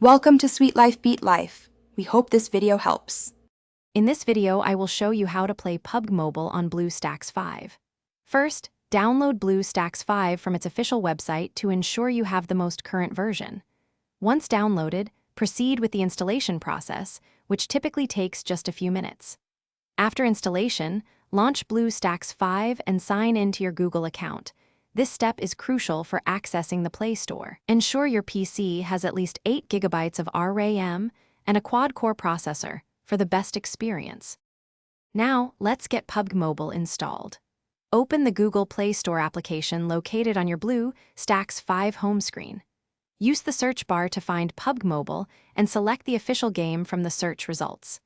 Welcome to Sweet Life Beat Life. We hope this video helps. In this video, I will show you how to play PUBG Mobile on BlueStacks 5. First, download BlueStacks 5 from its official website to ensure you have the most current version. Once downloaded, proceed with the installation process, which typically takes just a few minutes. After installation, launch BlueStacks 5 and sign into your Google account. This step is crucial for accessing the Play Store. Ensure your PC has at least 8 GB of RAM and a quad-core processor for the best experience. Now, let's get PUBG Mobile installed. Open the Google Play Store application located on your BlueStacks 5 home screen. Use the search bar to find PUBG Mobile and select the official game from the search results.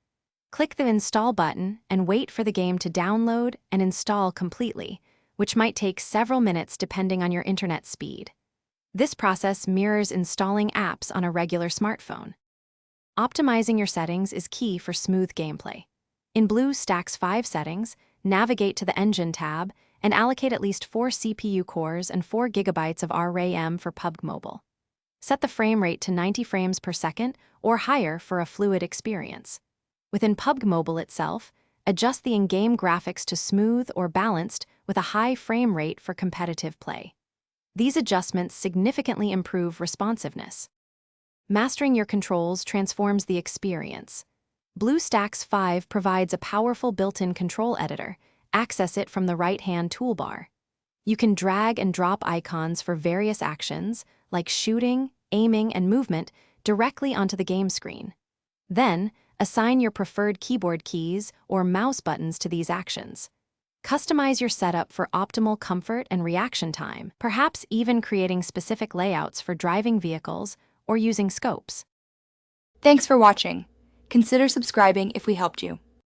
Click the Install button and wait for the game to download and install completely, which might take several minutes depending on your internet speed. This process mirrors installing apps on a regular smartphone. Optimizing your settings is key for smooth gameplay. In BlueStacks 5 settings, navigate to the Engine tab and allocate at least 4 CPU cores and 4 GB of RAM for PUBG Mobile. Set the frame rate to 90 frames per second or higher for a fluid experience. Within PUBG Mobile itself, adjust the in-game graphics to smooth or balanced with a high frame rate for competitive play. These adjustments significantly improve responsiveness. Mastering your controls transforms the experience. BlueStacks 5 provides a powerful built-in control editor. Access it from the right-hand toolbar. You can drag and drop icons for various actions, like shooting, aiming, and movement, directly onto the game screen. Then, assign your preferred keyboard keys or mouse buttons to these actions. Customize your setup for optimal comfort and reaction time, perhaps even creating specific layouts for driving vehicles or using scopes. Thanks for watching. Consider subscribing if we helped you.